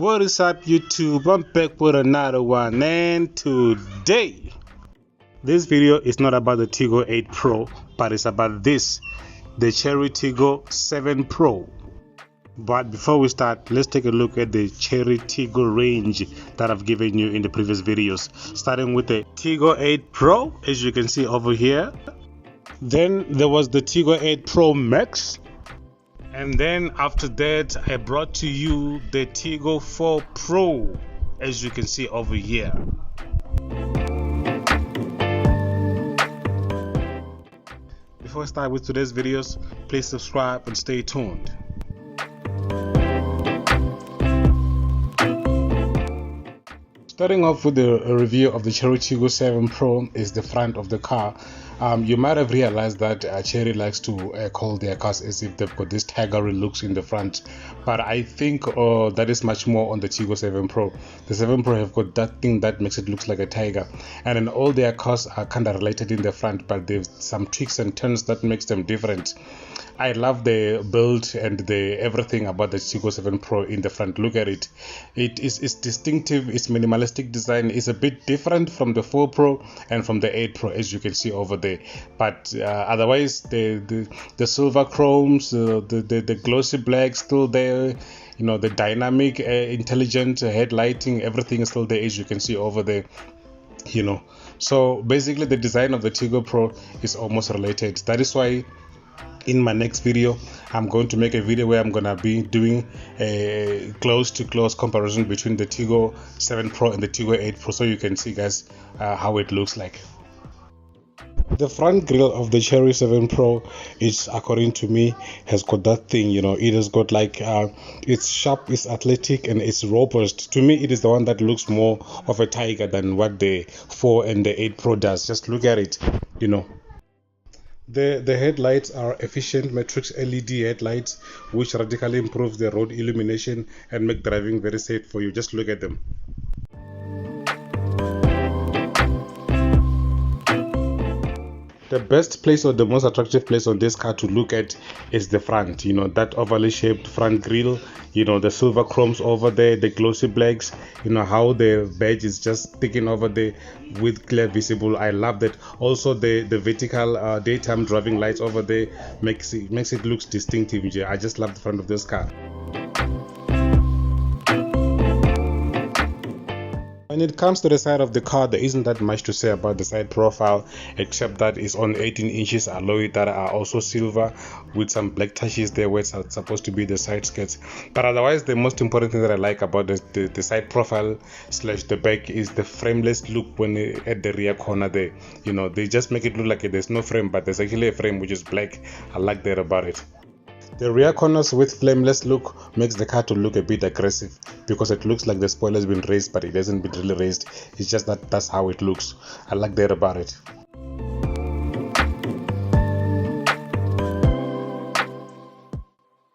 What is up, YouTube? I'm back with another one, and today this video is not about the Tigo 8 Pro, but it's about the Chery Tiggo 7 Pro. But before we start, let's take a look at the Chery Tiggo range that I've given you in the previous videos, starting with the Tigo 8 Pro, as you can see over here. Then there was the Tigo 8 Pro Max. And then after that, I brought to you the Tigo 4 Pro, as you can see over here. Before I start with today's videos, please subscribe and stay tuned. Starting off with a review of the Chery Tiggo 7 Pro is the front of the car. You might have realized that Chery likes to call their cars as if they've got this tigery looks in the front, but I think that is much more on the Tiggo 7 Pro. The 7 Pro have got that thing that makes it look like a tiger, and then all their cars are kind of related in the front, but there's some tweaks and turns that makes them different. I love the build and the everything about the Tiggo 7 Pro in the front. Look at it. It's distinctive, it's minimalistic design, it's a bit different from the 4 Pro and from the 8 Pro, as you can see over there. But otherwise, the silver chromes, the glossy black still there. You know, the dynamic, intelligent headlighting, everything is still there, as you can see over there. You know, so basically the design of the Tiggo Pro is almost related. That is why in my next video I'm going to make a video where I'm gonna be doing a close to close comparison between the Tiggo 7 Pro and the Tiggo 8 Pro, so you can see, guys, how it looks like. The front grille of the Chery 7 Pro is, according to me, has got that thing, you know, it has got like it's sharp, it's athletic, and it's robust. To me, it is the one that looks more of a tiger than what the 4 and the 8 Pro does. Just look at it, you know. The headlights are efficient matrix LED headlights, which radically improve the road illumination and make driving very safe for you. Just look at them. The best place or the most attractive place on this car to look at is the front. You know, that overly shaped front grille, you know, the silver chromes over there, the glossy blacks, you know, how the badge is just sticking over there with clear visible. I love that. Also the vertical daytime driving lights over there makes it looks distinctive. I just love the front of this car. When it comes to the side of the car, there isn't that much to say about the side profile, except that it's on 18 inches alloy that are also silver with some black touches there where it's supposed to be the side skirts. But otherwise, the most important thing that I like about the side profile slash the back is the frameless look when at the rear corner there. You know, they just make it look like there's no frame, but there's actually a frame which is black. I like that about it. The rear corners with flameless look makes the car to look a bit aggressive, because it looks like the spoiler has been raised, but it hasn't been really raised. It's just that's how it looks. I like that about it.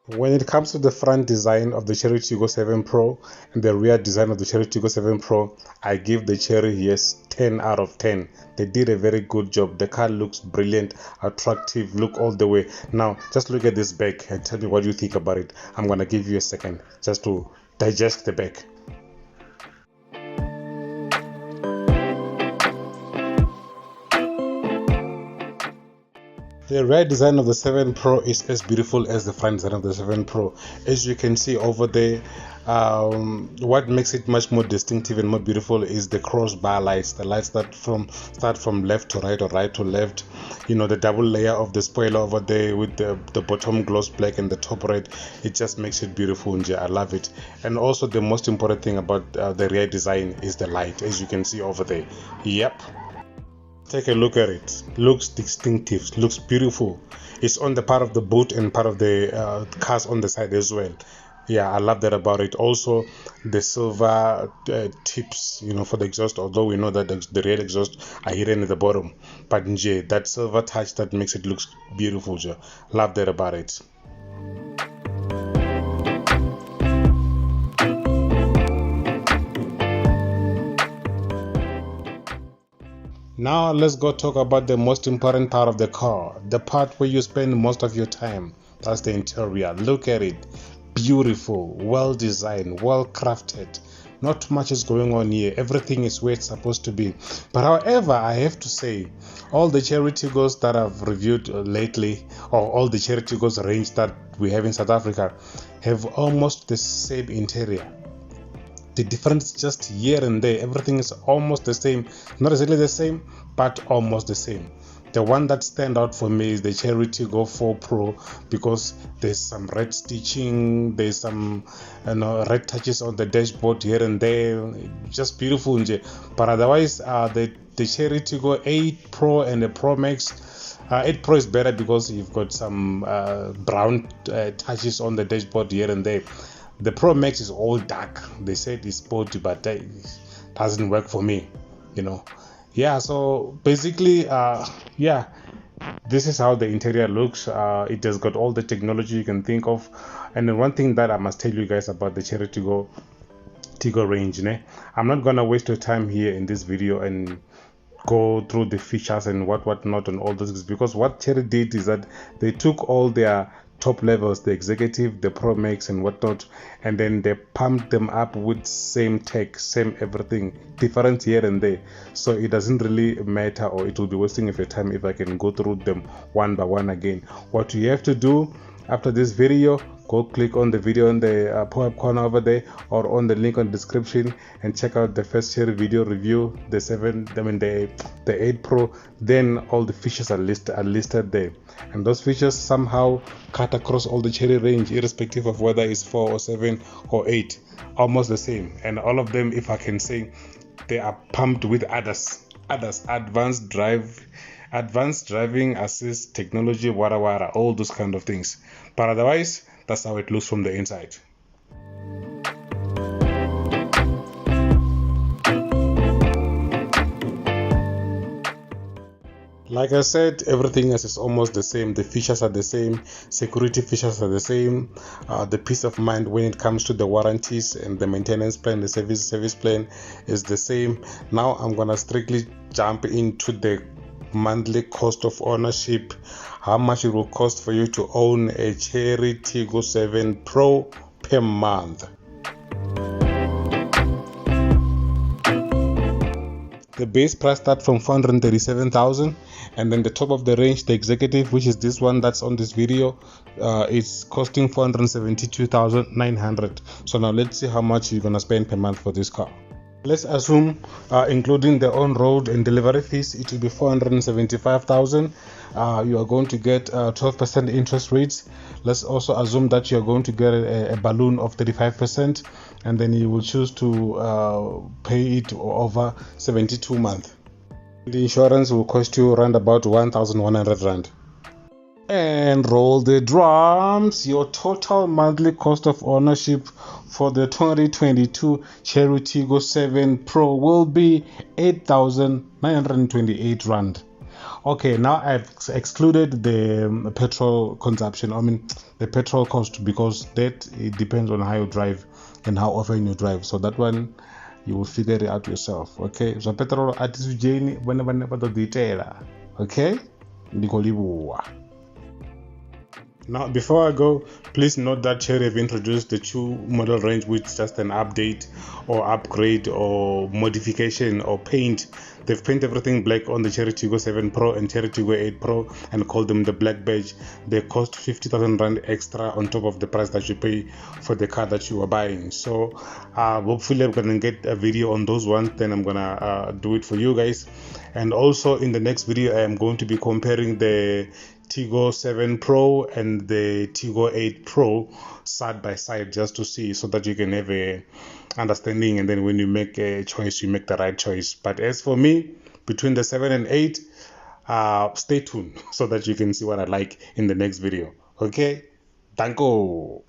When it comes to the front design of the Chery Tiggo 7 Pro and the rear design of the Chery Tiggo 7 Pro, I give the Chery, yes, 10 out of 10. They did a very good job. The car looks brilliant, attractive, look all the way. Now, just look at this back and tell me what you think about it. I'm going to give you a second just to digest the back. The rear design of the 7 Pro is as beautiful as the front design of the 7 Pro. As you can see over there, what makes it much more distinctive and more beautiful is the crossbar lights, the lights that start from left to right or right to left. You know, the double layer of the spoiler over there with the bottom gloss black and the top red. It just makes it beautiful. I love it. And also the most important thing about the rear design is the light, as you can see over there. Yep. Take a look at it. Looks distinctive, looks beautiful. It's on the part of the boot and part of the cars on the side as well. Yeah, I love that about it. Also the silver tips, you know, for the exhaust, although we know that the rear exhaust are hidden at the bottom, but that silver touch that makes it look beautiful. Love that about it. Now let's go talk about the most important part of the car, the part where you spend most of your time. That's the interior. Look at it. beautiful, well designed, well crafted. Not much is going on here. Everything is where it's supposed to be. But however, I have to say, all the Chery Tiggos that I've reviewed lately, or all the Chery Tiggos range that we have in South Africa, have almost the same interior. The difference just here and there. Everything is almost the same. Not exactly the same, but almost the same. The one that stands out for me is the Chery Tiggo 4 Pro, because there's some red stitching, there's some red touches on the dashboard here and there, just beautiful. But otherwise, the Chery Tiggo 8 Pro and the Pro Max, 8 Pro is better because you've got some brown touches on the dashboard here and there. The Pro Max is all dark. They said it's sporty, but it doesn't work for me, Yeah, so basically, this is how the interior looks. It has got all the technology you can think of. And then one thing that I must tell you guys about the Chery Tiggo range, I'm not gonna waste your time here in this video and go through the features and what not and all those, because what Chery did is that they took all their top levels, the executive, the Pro Max and whatnot, and then they pumped them up with same tech, same everything, different here and there. So it doesn't really matter, or it will be wasting of your time if I can go through them one by one again. What you have to do after this video, go click on the video in the pop-up corner over there, or on the link on the description, and check out the first Chery video review, the 8 Pro. Then all the features are listed there, and those features somehow cut across all the Chery range, irrespective of whether it's 4 or 7 or 8, almost the same. And all of them, if I can say, they are pumped with others, advanced driving assist technology, all those kind of things. But otherwise, that's how it looks from the inside. Like I said, everything else is almost the same. The features are the same, security features are the same, the peace of mind when it comes to the warranties and the maintenance plan, the service plan is the same. Now I'm gonna strictly jump into the monthly cost of ownership, how much it will cost for you to own a Chery Tiggo 7 Pro per month. The base price starts from 437,000, and then the top of the range, the executive, which is this one that's on this video, is costing 472,900. So now let's see how much you're gonna spend per month for this car. Let's assume, including the on-road and delivery fees, it will be 475,000. You are going to get 12% interest rates. Let's also assume that you are going to get a balloon of 35%, and then you will choose to pay it over 72 months. The insurance will cost you around about 1,100 rand. And roll the drums. Your total monthly cost of ownership for the 2022 Chery Tiggo 7 Pro will be 8,928 rand. Okay, now I've excluded the petrol consumption, the petrol cost, because that it depends on how you drive and how often you drive. So that one you will figure it out yourself. Okay, so petrol atisujeni whenever the detail. Okay, now, before I go, please note that Chery have introduced the 2 model range, which is just an update or upgrade or modification or paint. They've painted everything black on the Chery Tiggo 7 Pro and Chery Tiggo 8 Pro and called them the black badge. They cost 50,000 rand extra on top of the price that you pay for the car that you are buying. So hopefully I'm gonna get a video on those ones, then I'm gonna do it for you guys. And also in the next video, I am going to be comparing the Tiggo 7 Pro and the Tiggo 8 Pro side by side, just to see, so that you can have a understanding, and then when you make a choice, you make the right choice. But as for me, between the 7 and 8, stay tuned so that you can see what I like in the next video. Okay, danko.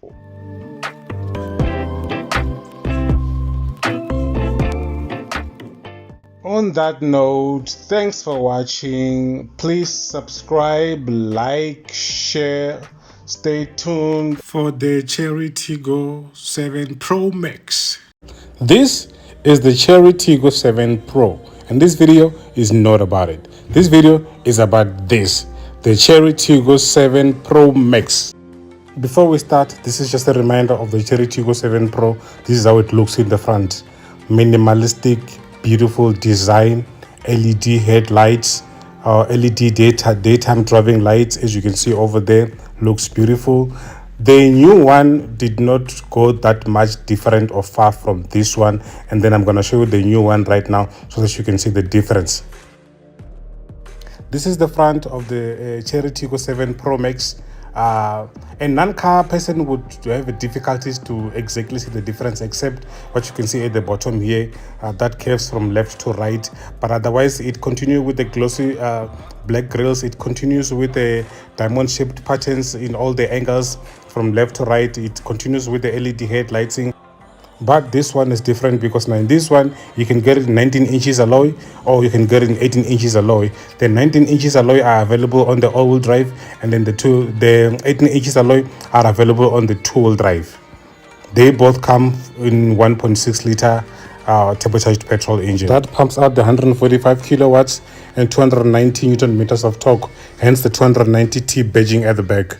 On that note, thanks for watching. Please subscribe, like, share. Stay tuned for the Chery Tiggo 7 Pro Max. This is the Chery Tiggo 7 Pro, and this video is not about it. This video is about this, the Chery Tiggo 7 Pro Max. Before we start, this is just a reminder of the Chery Tiggo 7 Pro. This is how it looks in the front. Minimalistic, beautiful design, LED headlights, LED daytime driving lights, as you can see over there, looks beautiful. The new one did not go that much different or far from this one, and then I'm going to show you the new one right now so that you can see the difference. This is the front of the Chery Tiggo 7 Pro Max. A non-car person would have difficulties to exactly see the difference, except what you can see at the bottom here, that curves from left to right. But otherwise, it continues with the glossy black grills. It continues with the diamond-shaped patterns in all the angles from left to right. It continues with the LED headlighting. But this one is different because now in this one you can get it in 19 inches alloy, or you can get it in 18 inches alloy. The 19 inches alloy are available on the all-wheel drive, and then the 18 inches alloy are available on the two-wheel drive. They both come in 1.6 liter turbocharged petrol engine that pumps out the 145 kilowatts and 290 newton meters of torque, hence the 290T badging at the back.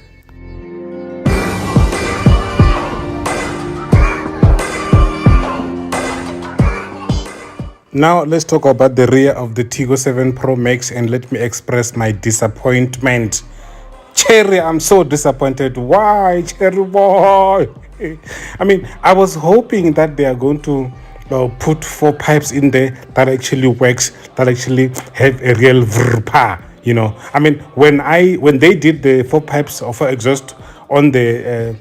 Now let's talk about the rear of the Tiggo 7 Pro Max, and let me express my disappointment. Chery, I'm so disappointed. Why, Chery boy? I mean, I was hoping that they are going to put 4 pipes in there that actually works, that actually have a real vrpa, you know. I mean, when they did the 4 pipes of exhaust on the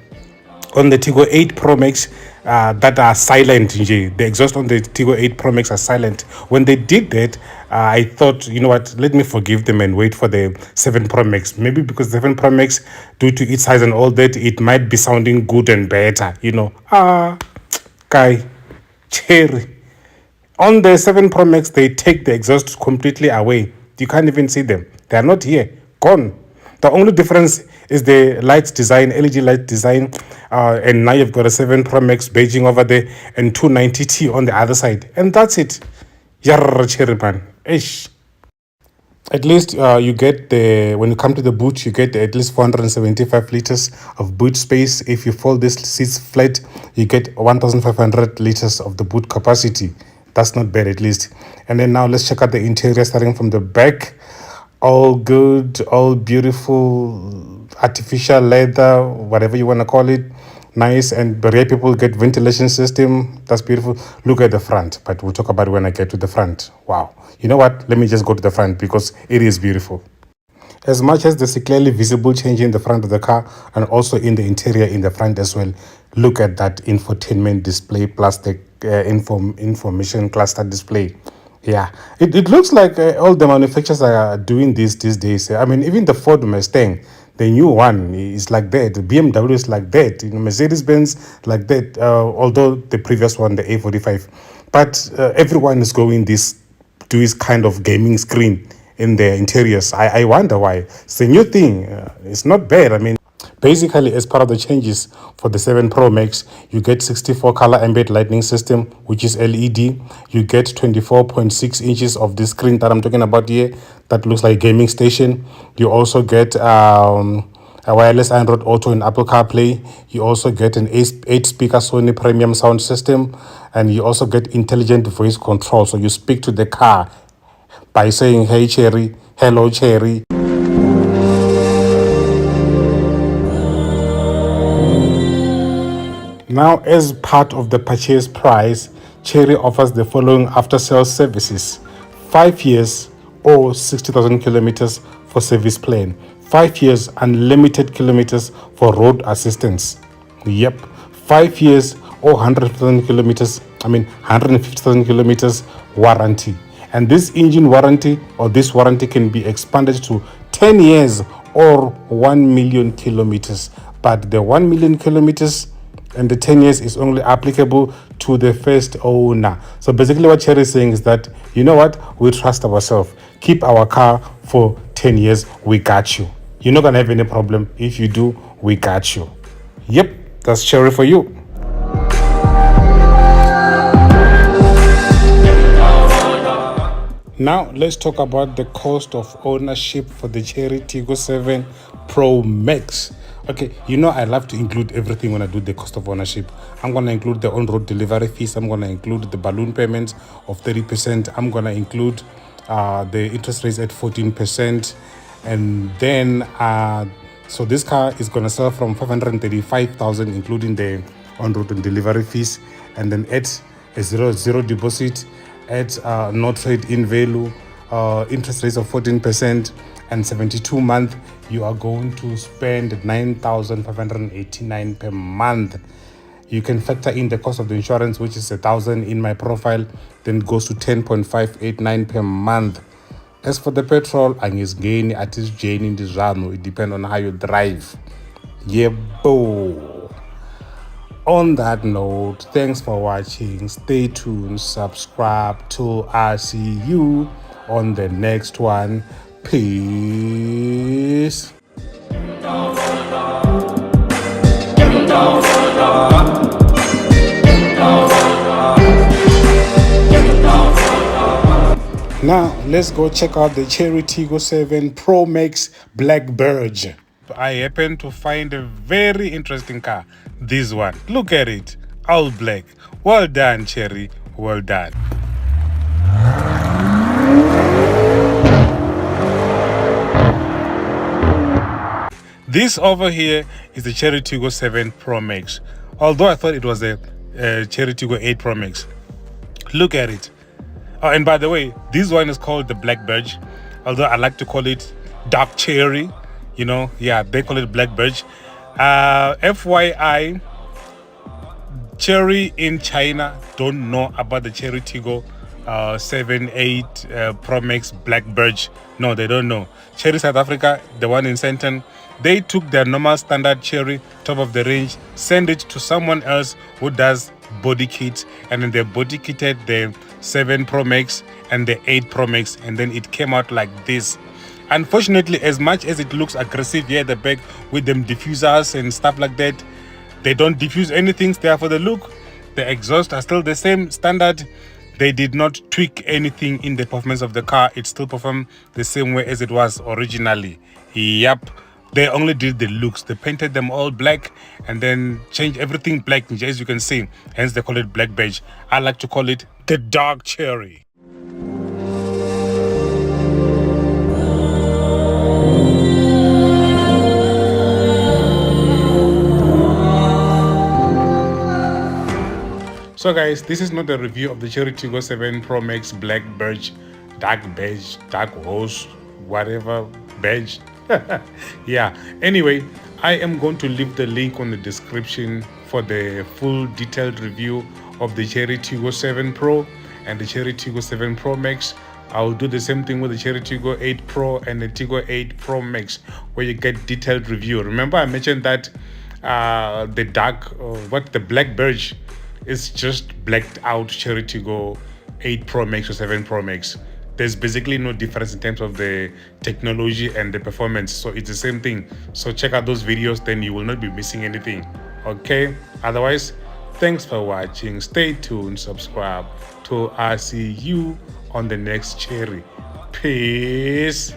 Tigo 8 Pro Max that are silent. The exhaust on the Tigo 8 Pro Max are silent. When they did that, I thought, you know what, let me forgive them and wait for the 7 Pro Max. Maybe because the 7 Pro Max, due to its size and all that, it might be sounding good and better, you know. Guy, Chery. On the 7 Pro Max, they take the exhaust completely away. You can't even see them. They are not here. Gone. The only difference is the lights design, LED light design, and now you've got a 7 Pro Max badging over there and 290T on the other side. And that's it. Yarr, Chery man. Ish. At least you get when you come to the boot, you get at least 475 liters of boot space. If you fold these seats flat, you get 1,500 liters of the boot capacity. That's not bad, at least. And then now let's check out the interior starting from the back. All good, all beautiful, artificial leather, whatever you want to call it. Nice. And the rear people get ventilation system. That's beautiful. Look at the front, but we'll talk about it when I get to the front. Wow. You know what? Let me just go to the front because it is beautiful. As much as there's a clearly visible change in the front of the car and also in the interior in the front as well, look at that infotainment display plus the information cluster display. Yeah, it looks like all the manufacturers are doing this these days. I mean, even the Ford Mustang, the new one is like that. The BMW is like that. Mercedes-Benz like that. Although the previous one, the A45, but everyone is going to this kind of gaming screen in their interiors. I wonder why. It's a new thing. It's not bad. I mean, basically, as part of the changes for the 7 Pro Max, you get 64 color ambient lighting system, which is LED. You get 24.6 inches of the screen that I'm talking about here. That looks like a gaming station. You also get a wireless Android Auto and Apple CarPlay. You also get an 8-speaker Sony premium sound system. And you also get intelligent voice control. So you speak to the car by saying, hey Chery, hello Chery. Now, as part of the purchase price, Chery offers the following after-sales services: 5 years or 60,000 kilometers for service plan, 5 years unlimited kilometers for road assistance. Yep, 5 years or 150,000 kilometers warranty. And this engine warranty or this warranty can be expanded to 10 years or 1 million kilometers. But the 1 million kilometers and the 10 years is only applicable to the first owner. So basically what Chery is saying is that, you know what, we trust ourselves. Keep our car for 10 years, we got you. You're not going to have any problem. If you do, we got you. Yep, that's Chery for you. Now let's talk about the cost of ownership for the Chery Tiggo 7 Pro Max. Okay, you know I love to include everything when I do the cost of ownership. I'm going to include the on-road delivery fees. I'm going to include the balloon payments of 30%. I'm going to include the interest rates at 14%. And then, so this car is going to sell from 535,000, including the on-road and delivery fees. And then at a zero deposit, at no trade-in value, interest rates of 14%, and 72 month, you are going to spend 9,589 per month. You can factor in the cost of the insurance, which is 1,000 in my profile, then it goes to 10.589 per month. As for the petrol, angisgeni atisjeni ndizvano, it depends on how you drive. Yebo. On that note, thanks for watching. Stay tuned, subscribe till I see you on the next one. Peace. Now, let's go check out the Chery Tiggo 7 Pro Max Black Burge. I happen to find a very interesting car. This one. Look at it. All black. Well done, Chery. Well done. This over here is the Chery Tiggo 7 Pro Max. Although I thought it was a Chery Tiggo 8 Pro Max. Look at it. Oh, and by the way, this one is called the Black Burge. Although I like to call it Dark Cherry. You know, yeah, they call it Black Burge. FYI, Chery in China don't know about the Chery Tiggo 7, 8 Pro Max Black Burge. No, they don't know. Chery South Africa, the one in Sandton, they took their normal standard Chery, top of the range, send it to someone else who does body kit, and then they body kitted the 7 Pro Max and the 8 Pro Max, and then it came out like this. Unfortunately, as much as it looks aggressive here at the back with them diffusers and stuff like that, they don't diffuse anything. They are for the look. The exhaust are still the same standard. They did not tweak anything in the performance of the car. It still performed the same way as it was originally. Yep. They only did the looks. They painted them all black and then changed everything black, as you can see. Hence they call it Black Beige. I like to call it the Dark Cherry. So guys, this is not a review of the Chery Tiggo 7 Pro Max Black Beige, Dark Beige, Dark Rose, whatever, beige. Yeah, anyway, I am going to leave the link on the description for the full detailed review of the Chery Tiggo 7 Pro and the Chery Tiggo 7 Pro Max. I'll do the same thing with the Chery Tiggo 8 Pro and the Tiggo 8 Pro Max, where you get detailed review. Remember I mentioned that the Black Beige is just blacked out Chery Tiggo 8 Pro Max or 7 Pro Max. There's basically no difference in terms of the technology and the performance. So it's the same thing. So check out those videos, then you will not be missing anything. Okay? Otherwise, thanks for watching. Stay tuned, subscribe till I see you on the next Chery. Peace.